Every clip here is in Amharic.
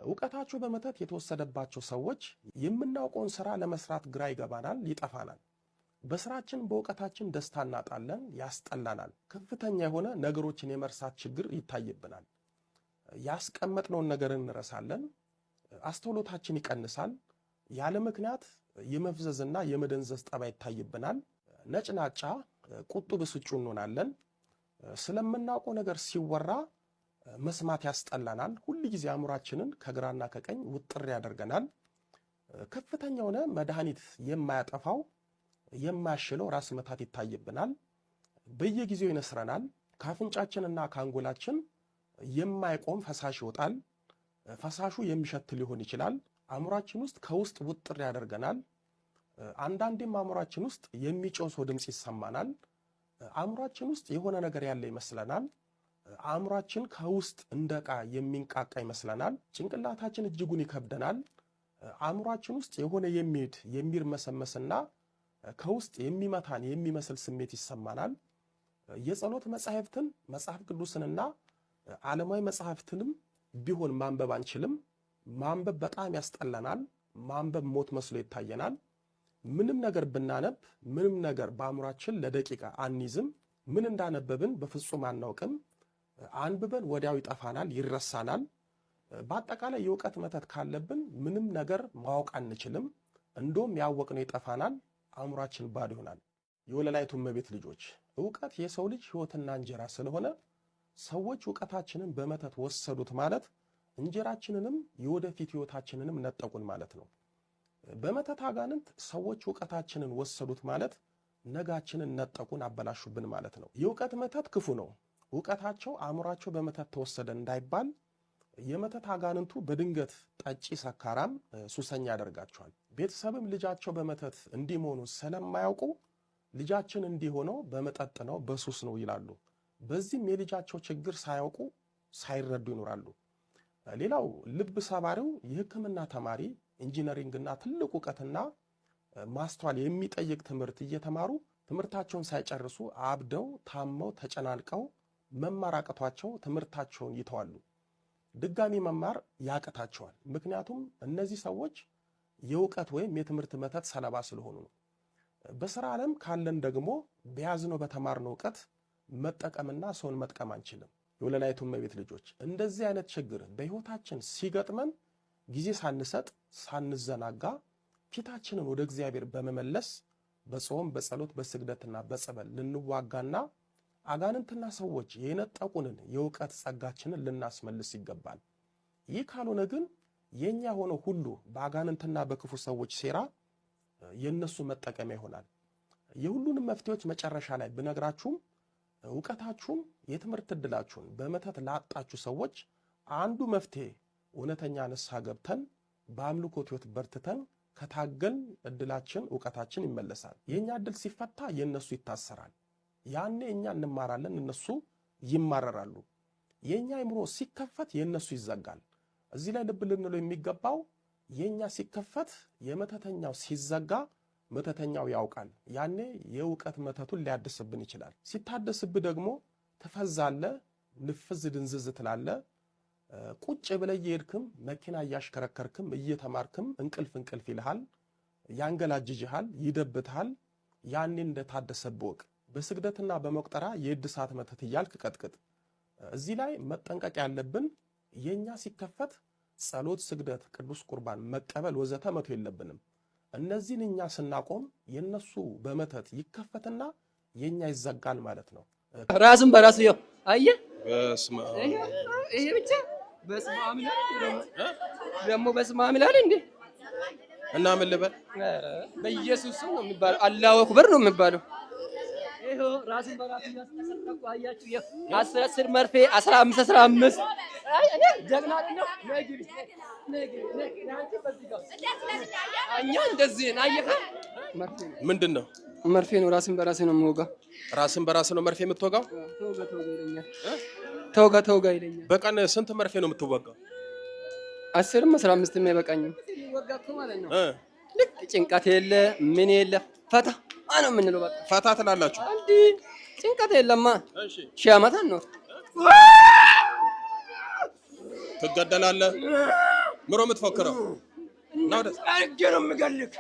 ዕውቀታቸው በመተት የተወሰደባቸው ሰዎች የምናውቀውን ሥራ ለመስራት ግራ ይገባናል፣ ይጠፋናል። በስራችን በዕውቀታችን ደስታ እናጣለን፣ ያስጠላናል። ከፍተኛ የሆነ ነገሮችን የመርሳት ችግር ይታይብናል። ያስቀመጥነውን ነገር እንረሳለን፣ አስተውሎታችን ይቀንሳል። ያለ ምክንያት የመፍዘዝና የመደንዘዝ ጠባይ ይታይብናል። ነጭናጫ፣ ቁጡ፣ ብስጩ እንሆናለን። ስለምናውቀው ነገር ሲወራ መስማት ያስጠላናል። ሁሉ ጊዜ አእምሯችንን ከግራና ከቀኝ ውጥር ያደርገናል። ከፍተኛ የሆነ መድኃኒት የማያጠፋው የማያሽለው ራስ መታት ይታይብናል። በየጊዜው ይነስረናል። ካፍንጫችንና ካንጎላችን የማይቆም ፈሳሽ ይወጣል። ፈሳሹ የሚሸት ሊሆን ይችላል። አእምሯችን ውስጥ ከውስጥ ውጥር ያደርገናል። አንዳንዴም አእምሯችን ውስጥ የሚጮህ ሰው ድምጽ ይሰማናል። አእምሯችን ውስጥ የሆነ ነገር ያለ ይመስለናል። አእምሯችን ከውስጥ እንደቃ የሚንቃቃ ይመስለናል። ጭንቅላታችን እጅጉን ይከብደናል። አእምሯችን ውስጥ የሆነ የሚሄድ የሚርመሰመስና ከውስጥ የሚመታን የሚመስል ስሜት ይሰማናል። የጸሎት መጻሕፍትን መጽሐፍ ቅዱስንና ዓለማዊ መጽሐፍትንም ቢሆን ማንበብ አንችልም። ማንበብ በጣም ያስጠላናል። ማንበብ ሞት መስሎ ይታየናል። ምንም ነገር ብናነብ ምንም ነገር በአእምሯችን ለደቂቃ አንይዝም። ምን እንዳነበብን በፍጹም አናውቅም። አንብበን ወዲያው ይጠፋናል፣ ይረሳናል። በአጠቃላይ የዕውቀት መተት ካለብን ምንም ነገር ማወቅ አንችልም። እንደውም ያወቅነው ይጠፋናል፣ አእምሯችን ባዶ ይሆናል። የወለላይቱ እመቤት ልጆች ዕውቀት የሰው ልጅ ሕይወትና እንጀራ ስለሆነ ሰዎች ዕውቀታችንን በመተት ወሰዱት ማለት እንጀራችንንም የወደፊት ሕይወታችንንም ነጠቁን ማለት ነው። በመተት አጋንንት ሰዎች ዕውቀታችንን ወሰዱት ማለት ነጋችንን ነጠቁን፣ አበላሹብን ማለት ነው። የዕውቀት መተት ክፉ ነው። ዕውቀታቸው አእምሯቸው በመተት ተወሰደ እንዳይባል የመተት አጋንንቱ በድንገት ጠጪ፣ ሰካራም፣ ሱሰኛ ያደርጋቸዋል። ቤተሰብም ልጃቸው በመተት እንዲሆኑ ስለማያውቁ ልጃችን እንዲሆነው በመጠጥ ነው በሱስ ነው ይላሉ። በዚህም የልጃቸው ችግር ሳያውቁ ሳይረዱ ይኖራሉ። ሌላው ልብ ሰባሪው የሕክምና ተማሪ ኢንጂነሪንግና ትልቅ ዕውቀትና ማስተዋል የሚጠይቅ ትምህርት እየተማሩ ትምህርታቸውን ሳይጨርሱ አብደው ታመው ተጨናንቀው መማር አቅቷቸው ትምህርታቸውን ይተዋሉ። ድጋሚ መማር ያቅታቸዋል። ምክንያቱም እነዚህ ሰዎች የዕውቀት ወይም የትምህርት መተት ሰለባ ስለሆኑ ነው። በሥራ ዓለም ካለን ደግሞ በያዝነው በተማርነው ዕውቀት መጠቀምና ሰውን መጥቀም አንችልም። የወለላይቱ እመቤት ልጆች እንደዚህ አይነት ችግር በሕይወታችን ሲገጥመን ጊዜ ሳንሰጥ ሳንዘናጋ ፊታችንን ወደ እግዚአብሔር በመመለስ በጾም በጸሎት በስግደትና በጸበል ልንዋጋና አጋንንትና ሰዎች የነጠቁንን የዕውቀት ጸጋችንን ልናስመልስ ይገባል። ይህ ካልሆነ ግን የኛ ሆኖ ሁሉ በአጋንንትና በክፉ ሰዎች ሴራ የነሱ መጠቀሚያ ይሆናል። የሁሉንም መፍትሄዎች መጨረሻ ላይ ብነግራችሁም ዕውቀታችሁን የትምህርት ዕድላችሁን በመተት ላጣችሁ ሰዎች አንዱ መፍትሄ እውነተኛ ንስሐ ገብተን በአምልኮት ሕይወት በርትተን ከታገልን ዕድላችን ዕውቀታችን ይመለሳል። የኛ ዕድል ሲፈታ የነሱ ይታሰራል። ያኔ እኛ እንማራለን፣ እነሱ ይማረራሉ። የኛ አእምሮ ሲከፈት የነሱ ይዘጋል። እዚህ ላይ ልብ ልንለው የሚገባው የኛ ሲከፈት የመተተኛው ሲዘጋ መተተኛው ያውቃል። ያኔ የዕውቀት መተቱን ሊያድስብን ይችላል። ሲታደስብህ ደግሞ ትፈዛለህ፣ ንፍዝ ድንዝዝ ትላለህ። ቁጭ ብለህ እየሄድክም መኪና እያሽከረከርክም እየተማርክም እንቅልፍ ይልሃል፣ ያንገላጅጅሃል፣ ይደብትሃል። ያኔ እንደታደሰብህ ወቅ በስግደትና በመቁጠራ የእድሳት መተት እያልክ ቀጥቅጥ። እዚህ ላይ መጠንቀቅ ያለብን የኛ ሲከፈት ጸሎት፣ ስግደት፣ ቅዱስ ቁርባን መቀበል ወዘተ መቶ የለብንም። እነዚህን እኛ ስናቆም የነሱ በመተት ይከፈትና የኛ ይዘጋል ማለት ነው። ራስን በራስ ይው አየ በስመ አብ ይሄ ብቻ በስመ አብ ደግሞ በስመ አብ ይላል እንዴ! እና ምን ልበል? በኢየሱስ ነው የሚባለው። አላሁ አክበር ነው የሚባለው። ይሄው ራስን በራስ ያስተሰረቁ አያችሁ። 10 መርፌ 15 አይ እኔ ጀግና ነው። እኛ እንደዚህ ናየካ ምንድን ነው? መርፌ ነው። ራስን በራስ ነው የምወጋው። ራስን በራስ ነው መርፌ የምትወጋው? ተውጋ ይለኛል። በቀን ስንት መርፌ ነው የምትወጋው? 10ም 15ም አይበቃኝም። ወጋኩ ማለት ነው። ልክ ጭንቀት የለ ምን የለ ፈታ ነው የምንለው። በቃ ፈታ ትላላችሁ። አንዲ ጭንቀት የለማ። እሺ ሺህ ዓመት ነው። ትገደላለህ። ምሮ የምትፎክረው ነው ደስ አርጌ ነው የምገልክ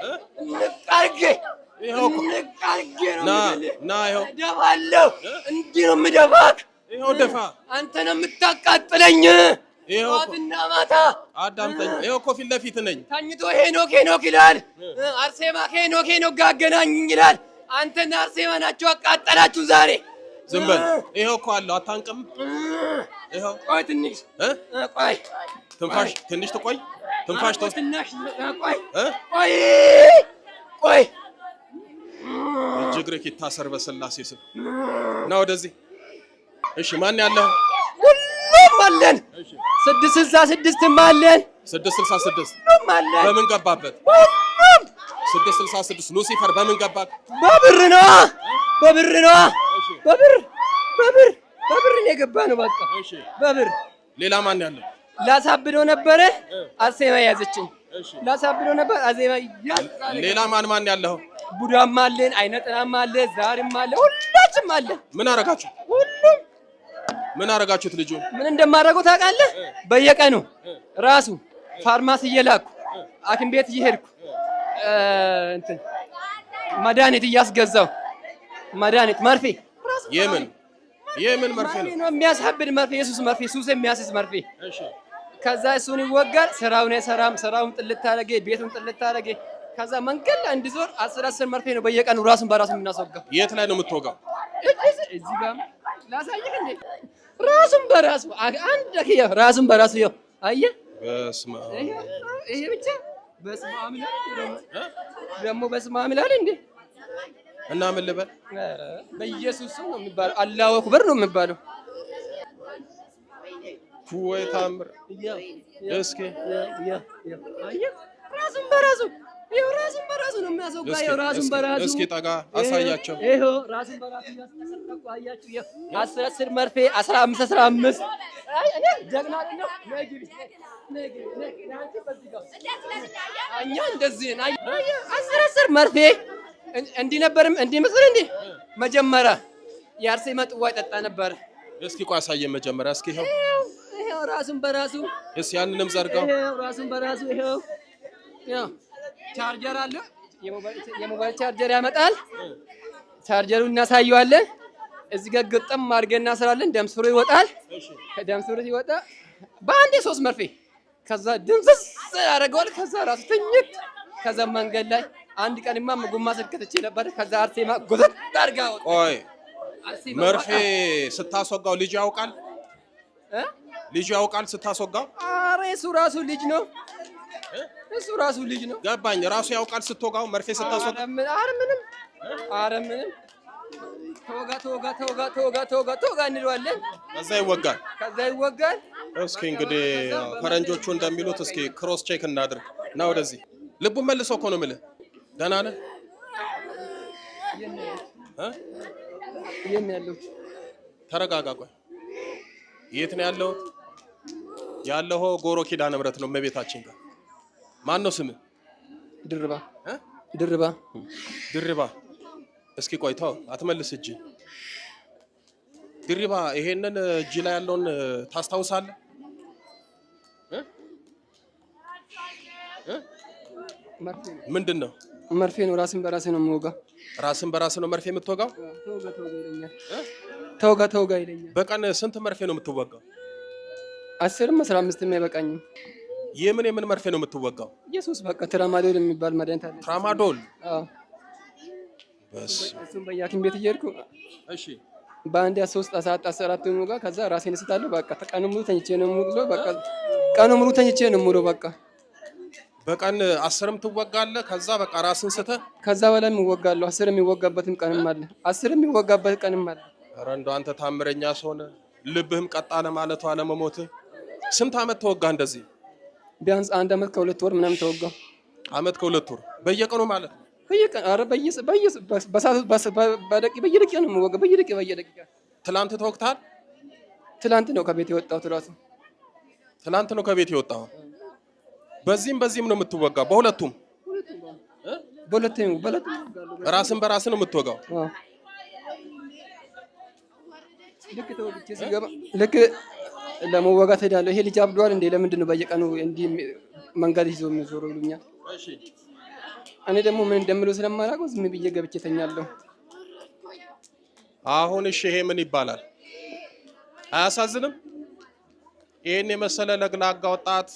አርጌ ይሄው እኮ አርጌ ነው ና የምገልክ ና ይሄው ደፋለሁ እንዲህ ነው የምደፋክ ይሄው ደፋ አንተ ነው የምታቃጥለኝ ይሄው ዋትና ማታ አዳምጠኝ ይሄው እኮ ፊት ለፊት ነኝ ታኝቶ ሄኖክ ሄኖክ ይላል አርሴማ ሄኖክ ጋር አገናኝ ይላል አንተና አርሴማ ናችሁ አቃጠላችሁ ዛሬ ዝም በል ይሄው እኮ አለው አታንቅም ይሄው ቆይ ትንሽ ቆይ ትንፋሽ ትንሽ ትቆይ ትንፋሽ ትንሽ ቆይ ቆይ ቆይ እጅግሬ ይታሰር በስላሴ ስም ና ወደዚህ እሺ ማን ያለው ሁሉም አለን 666 አለን 666 አለን በምን ገባበት 666 ሉሲፈር በምን ገባክ በብር ነው በብር ነው የገባ ነው በቃ እሺ በብር ሌላ ማን ያለው ላሳብደው ነበረ አርሴማ ያዘችኝ ላሳብደው ነበር አዜማ ሌላ ማን ያለው ቡዳም አለን አይነጥናም አለ ዛርም አለ ሁላችንም አለ ምን አረጋችሁ ሁሉም ምን አረጋችሁት ልጁ ምን እንደማደርገው ታውቃለህ በየቀኑ ራሱ ፋርማሲ እየላኩ ሐኪም ቤት እየሄድኩ እንትን መድኃኒት እያስገዛው መድኃኒት መርፌ የምን መርፌ ነው የሚያሳብድ መርፌ ኢየሱስ መርፌ ሱስ የሚያስዝ መርፌ እሺ ከዛ እሱን ይወጋል ስራውን የሰራም ስራውን ጥልት ታረገ ቤቱን ጥልት ታረገ ከዛ መንገድ ላይ እንዲዞር 10 መርፌ ነው በየቀኑ ራሱን በራሱ የምናስወጋው የት ላይ ነው የምትወጋው እዚህ ጋር ላሳይህ እንዴ ራሱን በራሱ አንድ ደቂቃ ራሱን በራሱ ይኸው አየህ በስመ አብ ይሄ ብቻ በስመ አብ ደግሞ በስመ አብ ይላል እንዴ እና ምን ልበል በኢየሱስ ነው የሚባለው አላሁ አክበር ነው የሚባለው ወይ ታምር እስኪ አየህ ራሱን በራሱ ይኸው ራሱን በራሱ ነው የሚያስወጋ ይኸው ራሱን በራሱ እስኪ ጠጋ አሳያቸው ይኸው ራሱን በራሱ ያስተሰረቁ አያችሁ ይኸው 10 መርፌ 15 አይ እኔ ጀግና አይደለም ነግሪ እኛ እንደዚህ ነው 10 መርፌ እንዲህ ነበርም እንዲህ መስል እንዴ መጀመሪያ የአርሴማ ጥዋ ይጠጣ ነበር እስኪ ቆይ አሳየን መጀመሪያ እስኪ ይኸው ራሱን በራሱ እስኪ ያንንም ዘርጋው ይኸው ራሱን በራሱ ይኸው ቻርጀር አለ የሞባይል ቻርጀር ያመጣል ቻርጀሩን እናሳየዋለን እዚህ ጋር ግጥም አድርገን እናስራለን ደምስሩ ይወጣል ከደምስሩ ሲወጣ በአንዴ 3 መርፌ ከዛ ድምጽ ያደርገዋል ከዛ ራሱ ትኝት ከዛ መንገድ ላይ አንድ ቀንማ ጉማ ስልከተች ነበር ከዛ አርሴማ ጎዘት አድርጋ ቆይ መርፌ ስታስወጋው ልጅ ያውቃል ልጅ ያውቃል ስታስወጋው ኧረ እሱ ራሱ ልጅ ነው እሱ ራሱ ልጅ ነው ገባኝ ራሱ ያውቃል ስትወጋው መርፌ ስታስወጋው ኧረ ምንም ተወጋ እንለዋለን ከዛ ይወጋል እስኪ እንግዲህ ፈረንጆቹ እንደሚሉት እስኪ ክሮስ ቼክ እናድርግ እና ወደዚህ ልቡን መልሶ እኮ ነው የምልህ ደህና ነህ ያለው ተረጋጋ ቆይ የት ነው ያለው ጎሮ ኪዳነ ምሕረት ነው እመቤታችን ጋር ማን ነው ስምህ ድርባ እስኪ ቆይ ተው አትመልስ እጅ ድርባ ይሄንን እጅ ላይ ያለውን ታስታውሳለህ ምንድን ነው መርፌ ነው ራስን በራስ ነው የምወጋው ራስን በራስ ነው መርፌ የምትወጋው ተወጋ ይለኛል በቀን ስንት መርፌ ነው የምትወጋው 10 15 አይበቃኝም የምን መርፌ ነው የምትወጋው ኢየሱስ በቃ ትራማዶል የሚባል መድኃኒት አለ ትራማዶል እሱም በየሐኪም ቤት እየሄድኩ እሺ በአንድ 3 ሰዓት 14 ነው ጋር ከዛ ራሴን ስታለሁ በቃ ቀኑን ሙሉ ተኝቼ ነው የምውለው በቃ ቀኑን ሙሉ ተኝቼ ነው የምውለው በቃ በቀን 10ም ትወጋለህ ከዛ በቃ ራስን ስተህ ከዛ በላይ እወጋለሁ 10 የሚወጋበትም ቀንም አለ 10 የሚወጋበት ቀንም አለ ኧረ እንደው አንተ ታምረኛ ሰው ነህ ልብህም ቀጣለ ማለቱ አለመሞት ስንት አመት ተወጋ እንደዚህ ቢያንስ 1 አመት ከ2 ወር ምናምን ተወጋ አመት ከ2 ወር በየቀኑ ማለት ነው በየቀኑ ኧረ በየደቂቃ ነው የምወጋው በየደቂቃ ትላንት ተወግተሃል ትላንት ነው ከቤት የወጣሁት ራሱ ትላንት ነው ከቤት የወጣው በዚህም ነው የምትወጋው በሁለቱም ራስን በራስ ነው የምትወጋው ለመወጋት ሄዳለሁ። ይሄ ልጅ አብዷል እንዴ? ለምንድን ነው በየቀኑ እንዲህ መንገድ ይዞ የሚዞረው ይሉኛል። እኔ ደግሞ ምን እንደምለው ስለማላውቀው ዝም ብዬ ገብቼ ተኛለሁ። አሁን እሺ ይሄ ምን ይባላል? አያሳዝንም? ይሄን የመሰለ ለግላጋ ወጣት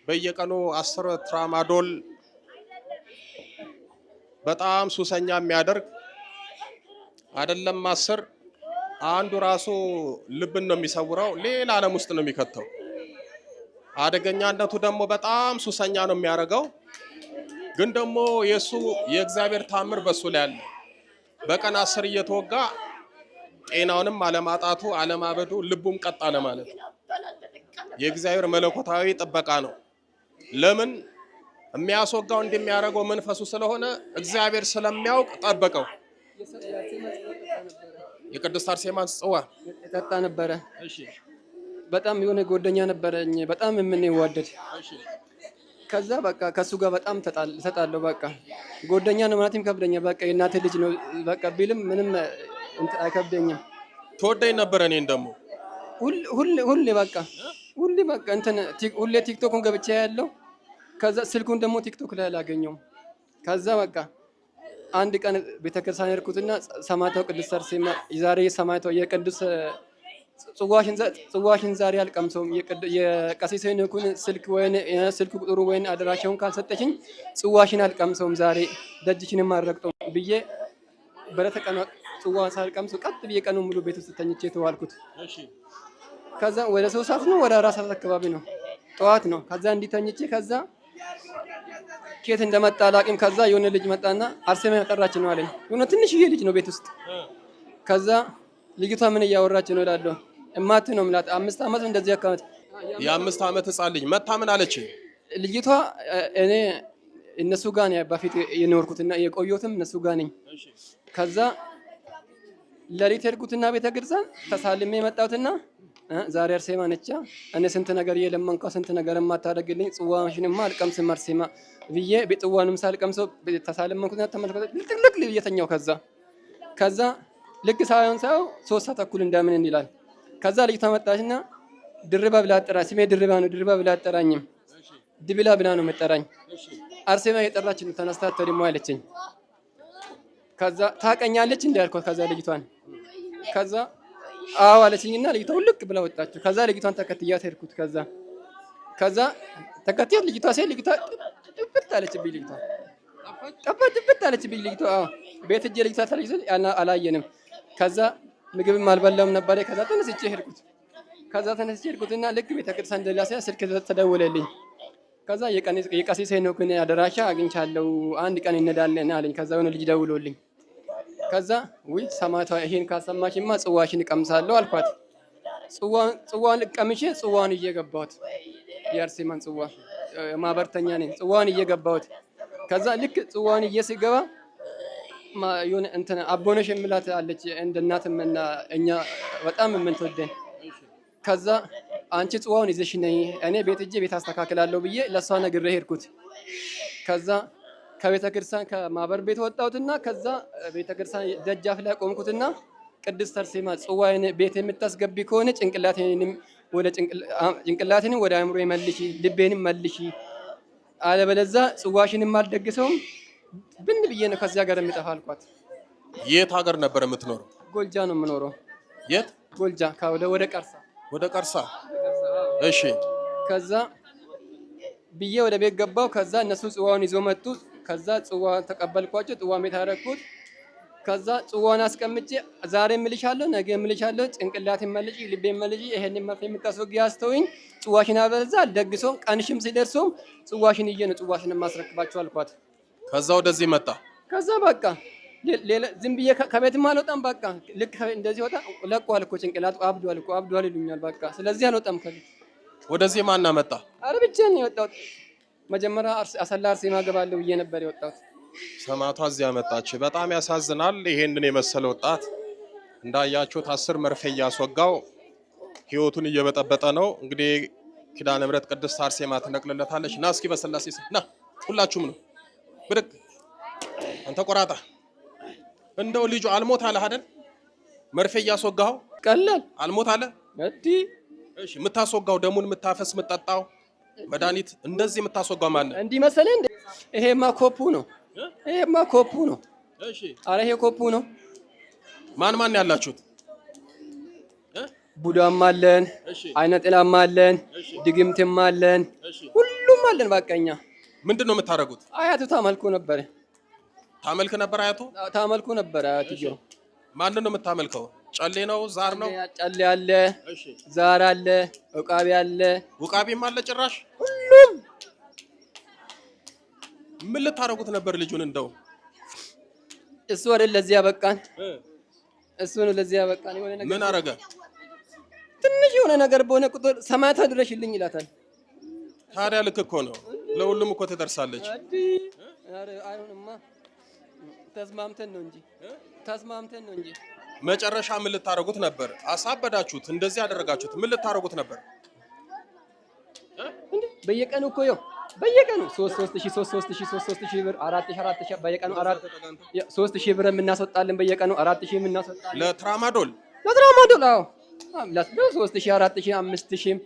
በየቀኑ 10 ትራማዶል በጣም ሱሰኛ የሚያደርግ አይደለም 10 አንዱ ራሱ ልብን ነው የሚሰውረው፣ ሌላ ዓለም ውስጥ ነው የሚከተው። አደገኛነቱ ደግሞ በጣም ሱሰኛ ነው የሚያደርገው። ግን ደግሞ የእግዚአብሔር ታምር በሱ ላይ አለ። በቀን 10 እየተወጋ ጤናውንም አለማጣቱ አለማበዱ ልቡም ቀጥ አለ ማለት ነው። የእግዚአብሔር መለኮታዊ ጥበቃ ነው። ለምን የሚያስወጋው እንደሚያደርገው መንፈሱ ስለሆነ እግዚአብሔር ስለሚያውቅ ጠበቀው። የቅድስት አርሴማን ጽዋ ጠጣ ነበረ። በጣም የሆነ ጓደኛ ነበረኝ በጣም የምንዋደድ። ከዛ በቃ ከሱ ጋር በጣም ተጣለው። በቃ ጓደኛ ነው ማለትም ከብደኛ። በቃ የእናቴ ልጅ ነው በቃ ቢልም ምንም አይከብደኝም። ተወደኝ ነበር። እኔን ደግሞ ሁሌ በቃ እንትን ሁሌ ቲክቶክን ገብቼ ያለው። ከዛ ስልኩን ደግሞ ቲክቶክ ላይ አላገኘውም። ከዛ በቃ አንድ ቀን ቤተክርስቲያን ሄድኩትና ሰማዕቷ ቅድስት አርሴማ ዛሬ ሰማዕቷ የቅዱስ ጽዋሽን ዛሬ አልቀምሰውም፣ የቀሲስ ሄኖክን ስልክ ቁጥሩ ወይን አደራሻውን ካልሰጠሽኝ ጽዋሽን አልቀምሰውም፣ ዛሬ ደጅሽንም አልረግጠውም ብዬ በለተቀና ጽዋ ሳልቀምሰው ቀጥ ብዬ ቀኑን ሙሉ ቤት ውስጥ ተኝቼ ተዋልኩት። ከዛ ወደ 3 ሰዓት ነው ወደ 4 ሰዓት አካባቢ ነው ጠዋት ነው። ከዛ እንዲተኝቼ ከዛ ኬት እንደመጣ አላውቅም። ከዛ የሆነ ልጅ መጣና አርሴማ ያጠራች ነው አለኝ። የሆነ ትንሽዬ ልጅ ነው ቤት ውስጥ። ከዛ ልጅቷ ምን እያወራች ነው እላለሁ። እማት ነው የምላት 5 ዓመት እንደዚህ አካባቢ የ5 ዓመት ህፃን ልጅ መታ ምን አለች ልጅቷ? እኔ እነሱ ጋር ነው በፊት የኖርኩትና የቆየሁትም እነሱ ጋር ነኝ። ከዛ ለሊት ሄድኩትና ቤተክርስቲያን ተሳልሜ የመጣሁትና ዛሬ አርሴማ ነቻ እኔ ስንት ነገር የለመንኳ ስንት ነገር የማታደርግልኝ ጽዋሽንማ አልቀምስም አርሴማ ብዬ ጽዋንም ሳልቀምሰው ተሳልመንኩና ተመልከተ ልቅልቅ ልየተኛው። ከዛ ልክ ሳይሆን ሰው 3 ሰዓት ተኩል እንደምን ይላል። ከዛ ልጅ ተመጣችና ድርባ ብላ አጠራ። ስሜ ድርባ ነው። ድርባ ብላ አጠራኝም ድብላ ብላ ነው መጠራኝ። አርሴማ የጠራች ነው ተነስታ ተደሞ አለችኝ። ከዛ ታቀኛለች እንዳልኳት ከዛ ልጅቷን ከዛ አዎ አለችኝና ልጅቷ ልክ ብላ ወጣች። ከዛ ልጅቷን ተከትያት ሄድኩት። ከዛ ተከትያት ልጅቷ ልጅቷ ጥፍት አለችብኝ። ልጅቷ አዎ ቤት እጄ ልጅቷ ተለይቶ አላየንም። ከዛ ምግብም አልበላም ነበር። ከዛ ተነስቼ ሄድኩትና ልክ ቤተክርስቲያን እንደላሰ ስልክ ተደወለልኝ። ከዛ የቀሲስ ሄኖክን አደራሻ አግኝቻለሁ አንድ ቀን እንሄዳለን አለኝ። ከዛ የሆነ ልጅ ደውሎልኝ ከዛ ውይ ሰማዕቷ ይሄን ካሰማሽማ ጽዋሽን እቀምሳለሁ አልኳት። ጽዋን ቀምሼ ጽዋን እየገባሁት የአርሴማን ጽዋ ማህበርተኛ ነኝ። ጽዋን እየገባሁት ከዛ ልክ ጽዋን እየስገባ የሆነ እንትን አቦነሽ የምላት አለች እንደ እናትም እና እኛ በጣም የምንተወደን። ከዛ አንቺ ጽዋውን ይዘሽ ነይ እኔ ቤት እጄ ቤት አስተካክላለሁ ብዬ ለሷ ነግሬ ሄድኩት። ከዛ ከቤተክርስቲያን ከማህበር ቤት ወጣሁትና ከዛ ቤተክርስቲያን ደጃፍ ላይ ቆምኩትና ቅድስት አርሴማ ጽዋዬን ቤት የምታስገቢ ከሆነ ጭንቅላቴንም ወደ አእምሮ መልሺ፣ ልቤንም መልሺ፣ አለበለዚያ ጽዋሽንም አልደግሰውም ብን ብዬ ነው ከዚያ ጋር የሚጠፋ አልኳት። የት ሀገር ነበር የምትኖረው? ጎልጃ ነው የምኖረው። የት? ጎልጃ ወደ ቀርሳ። ወደ ቀርሳ። እሺ። ከዛ ብዬ ወደ ቤት ገባው። ከዛ እነሱ ጽዋውን ይዞ መጡ። ከዛ ጽዋን ተቀበልኳቸው። ጽዋን ቤት አደረኩት። ከዛ ጽዋን አስቀምጬ ዛሬ እምልሻለሁ ነገ እምልሻለሁ ጭንቅላቴን መልጪ፣ ልቤን መልጪ፣ ይሄንን መርፌ የምታስወጊ አስተውኝ፣ ጽዋሽን አበዛ አልደግሰውም፣ ቀንሽም ሲደርሰውም ጽዋሽን ይዤ ነው ጽዋሽን ማስረክባቸው አልኳት። ከዛ ወደዚህ መጣ። ከዛ በቃ ሌላ ዝም ብዬ ከቤትም አልወጣም። በቃ ልክ እንደዚህ ወጣ ለቋል እኮ ጭንቅላቱ አብዷል ይሉኛል። በቃ ስለዚህ አልወጣም ከቤት። ወደዚህ ማን መጣ? አረ ብቻዬን ነው የወጣሁት። መጀመሪያ አሰላ አርሴማ ገባለሁ ብዬ ነበር የወጣሁት። ሰማዕቷ እዚያ መጣች። በጣም ያሳዝናል። ይሄንን የመሰለ ወጣት እንዳያችሁት 10 መርፌ እያስወጋው ህይወቱን እየበጠበጠ ነው። እንግዲህ ኪዳነ ምሕረት ቅድስት አርሴማ ትነቅልለታለች። ና እስኪ በስላሴ ና ሁላችሁም ነው ብድግ። አንተ ቆራጣ እንደው ልጁ አልሞት አለ አይደል? መርፌ እያስወጋው ቀላል አልሞት አለ። እሺ የምታስወጋው ደሙን የምታፈስ የምትጠጣው መድኃኒት እንደዚህ የምታስወጋው ማን ነው? እንዲህ መሰለህ እንዴ? ይሄማ ኮፑ ነው። ይሄማ ኮፑ ነው። እሺ ኧረ ይሄ ኮፑ ነው። ማን ያላችሁት? ቡዳም አለን፣ አይነ ጥላም አለን፣ ድግምትም አለን፣ ሁሉም አለን። በቃኛ ምንድነው የምታደርጉት? አያቱ ታመልኩ ነበር። ታመልክ ነበር አያቱ? ታመልኩ ነበር አያትየው። ማንን ነው የምታመልከው? ጨሌ ነው? ዛር ነው? ጨሌ አለ፣ ዛር አለ፣ ውቃቢ አለ። ውቃቢም አለ ጭራሽ? ሁሉም። ምን ልታደርጉት ነበር ልጁን? እንደው እሱ አይደል ለዚህ ያበቃን? እሱ ነው ለዚህ ያበቃን። የሆነ ነገር ምን አረገ? ትንሽ የሆነ ነገር በሆነ ቁጥር ሰማያት ድረሽልኝ ይላታል። ታዲያ ልክ እኮ ነው። ለሁሉም እኮ ትደርሳለች። አረ አይሆንማ። ተስማምተን ነው እንጂ መጨረሻ ምን ልታረጉት ነበር? አሳበዳችሁት፣ እንደዚህ ያደረጋችሁት። ምን ልታረጉት ነበር? እንዴ በየቀኑ እኮ በየቀኑ 3000 ብር 4000 በየቀኑ 3000 ብር የምናስወጣለን። በየቀኑ 4000 የምናስወጣለን ለትራማዶል። አዎ አምላስ 3000 4000 5000።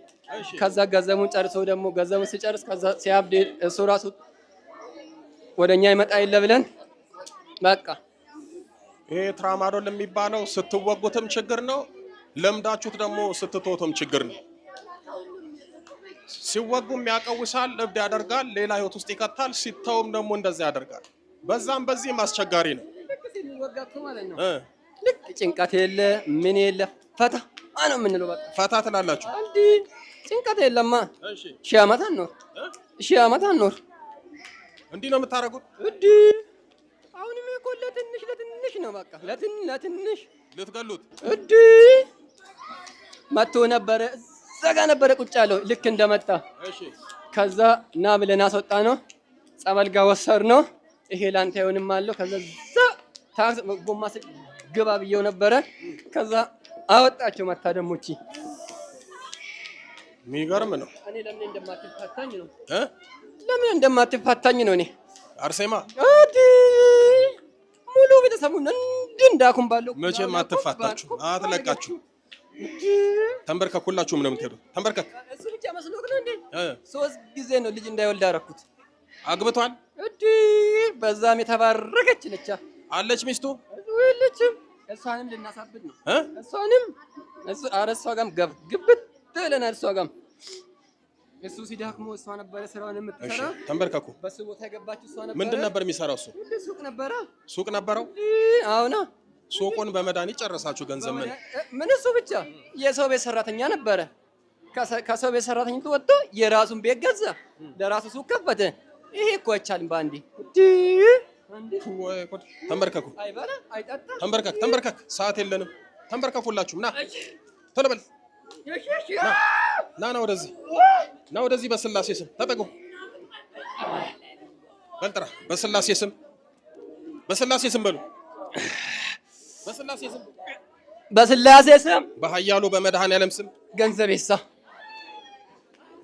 ከዛ ገንዘቡን ጨርሶ ደግሞ ገንዘቡን ሲጨርስ ከዛ ሲያብድ እሱ ራሱ ወደኛ ይመጣ የለ ብለን በቃ ይሄ ትራማዶል የሚባለው ስትወጉትም ችግር ነው፣ ለምዳችሁት ደግሞ ስትቶቱም ችግር ነው። ሲወጉም ያቀውሳል፣ እብድ ያደርጋል፣ ሌላ ህይወት ውስጥ ይከታል። ሲተውም ደግሞ እንደዛ ያደርጋል። በዛም በዚህም አስቸጋሪ ነው። ልክ ጭንቀት የለ ምን የለ ፈታ ነው የምንለው። በቃ ፈታ ትላላችሁ። አንዲ ጭንቀት የለማ። ሺህ ዓመት አንኖር። እንዲህ ነው የምታረጉት? እንዲ አሁንም እኮ ለትንሽ ነው በቃ ለትንሽ ልትገሉት። እንዲ መጥቶ ነበረ እዛ ጋ ነበረ ቁጭ ያለው ልክ እንደመጣ። ከዛ ና ብለን አስወጣ ነው፣ ጸበል ጋር ወሰድ ነው። ይሄ ላንተ አይሆንም አለው። ከዛ ታክስ ጎማ ግባ ብየው ነበረ። ከዛ አወጣቸው መታ ደሞቺ። የሚገርም ነው። እኔ ለምን እንደማትፋታኝ ነው እኔ አርሴማ አዲ ሙሉ ቤተሰቡን እንዳኩም ባለው መቼም አትፋታችሁ፣ አትለቃችሁ። ተንበርከኩላችሁም ነው የምትሄዱት። ተንበርከክ። እሱ ብቻ መስሎክ ነው እንዴ? 3 ጊዜ ነው ልጅ እንዳይወልድ አደረኩት። አግብቷል እዲ በዛም የተባረከች ነች አለች ሚስቱ የለችም። እሷንም ልናሳብድ ነው እሷንም እሷ ጋም ግብት ብለናል። እሷ ጋም እሱ ሲዳክሞ እሷ ነበረ ስራውን የምትሰራ። ተንበርከኩ። በሱ ቦታ የገባችው እሷ ነበረ። ምንድን ነበር የሚሰራው እሱ? ሱቅ ነበረው። አሁና ሱቁን በመድኃኒት ጨረሳችሁ ገንዘብ? ምን እሱ ብቻ የሰው ቤት ሰራተኛ ነበረ። ከሰው ቤት ሰራተኝነት ወጥቶ የራሱን ቤት ገዛ፣ ለራሱ ሱቅ ከፈተ። ይሄ እኮ አይቻልም በአንዴ። ተንበርከኩ። አይበላ አይጠጣ። ተንበርከክ። ሰዓት የለንም። ተንበርከኩላችሁም። ና ቶሎ በል ና ወደዚህ በስላሴ ስም ተጠጉ። በልጥራ በስላሴ ስም በሉ። በስላሴ ስም በኃያሉ በመድኃኔዓለም ስም ገንዘብ ይሳ።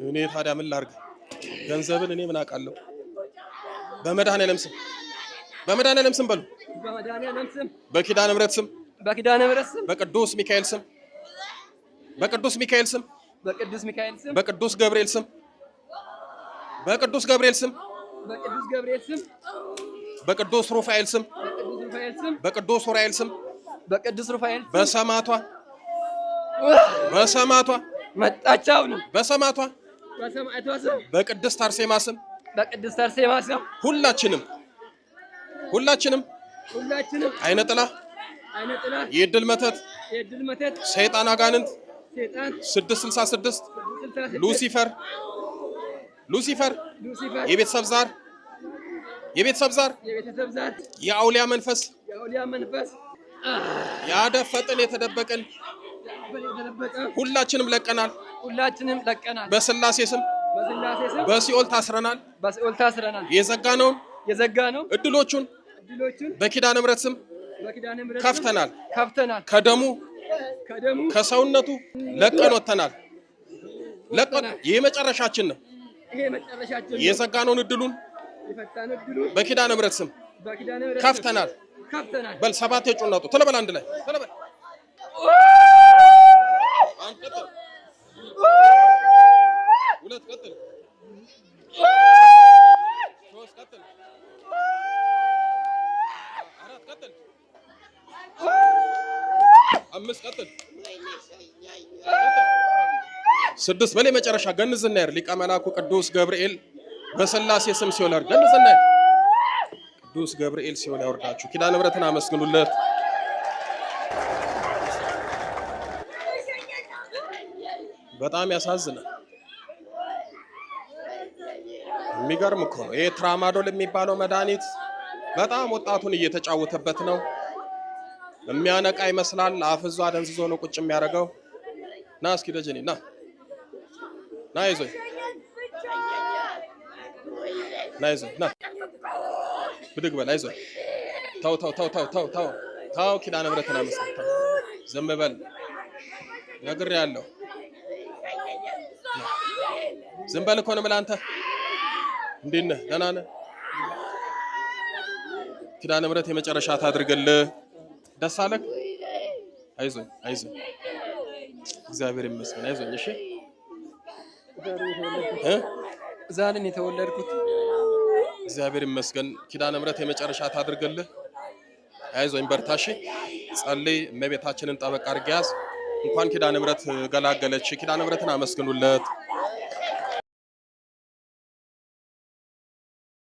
እኔ ታዲያ ምን ላድርግ? ገንዘብን እኔ ምን አውቃለሁ? በመድኃኔዓለም ስም በሉ። በመድኃኔዓለም ስም በኪዳነ ምሕረት ስም በቅዱስ ሚካኤል ስም በቅዱስ ገብርኤል ስም በቅዱስ ሩፋኤል ስም በቅዱስ ሩፋኤል በሰማዕቷ መጣቻው ነው በሰማዕቷ ስም በቅድስት አርሴማ ስም ሁላችንም አይነ ጥላ የድል መተት ሰይጣን አጋንንት 666 ሉሲፈር የቤተሰብ ዛር የአውሊያ መንፈስ ያደፈጥን የተደበቀን ሁላችንም ለቀናል። በስላሴ ስም በሲኦል ታስረናል። የዘጋነውን እድሎቹን በኪዳነ ምሕረት ስም ከፍተናል። ከደሙ ከሰውነቱ ለቀን ወጥተናል። ይሄ መጨረሻችን ነው። የዘጋነውን እድሉን በኪዳነ ምሕረት ስም ከፍተናል። በል 7 የጮናጡ ተለበል አንድ ላይ ተለበል። ሁለት ቀጥል። ሶስት ቀጥል። አራት ቀጥል። አምስት ቀጥል። ስድስት በላይ መጨረሻ ገንዝና ይር ሊቀ መላኩ ቅዱስ ገብርኤል በስላሴ ስም ሲኦል ያወርድ። ገንዝና ይር ቅዱስ ገብርኤል ሲኦል ያወርዳችሁ። ኪዳነ ምሕረትን አመስግኑለት። በጣም ያሳዝናል። የሚገርም እኮ ነው። ይሄ ትራማዶል የሚባለው መድኃኒት በጣም ወጣቱን እየተጫወተበት ነው። የሚያነቃ ይመስላል። አፍዞ አደንዝዞ ነው ቁጭ የሚያደርገው። ና እስኪ ደጀኔ ና ና ይዞኝ ና ይዞኝ ና ብድግ በል አይዞህ። ተው ተው ተው ተው ተው ተው ተው ኪዳነ ምሕረትን አመስግን። ተው ዝም በል ነግሬሃለሁ። ዝም በል እኮ ነው የምልህ አንተ። እንዴት ነህ? ደህና ነህ? ኪዳነ ምሕረት የመጨረሻ ታድርግልህ። ደስ አለህ? አይዞኝ አይዞኝ እግዚአብሔር ይመስገን። አይዞኝ እሺ። ዛሬ ነው የተወለድኩት። እግዚአብሔር ይመስገን። ኪዳነ ምሕረት የመጨረሻ ታድርግልህ። አይዞኝ በርታ እሺ። ጸልይ። እመቤታችንን ጠበቅ አድርገህ ያዝ። እንኳን ኪዳነ ምሕረት ገላገለች። ኪዳነ ምሕረትን አመስግኑለት።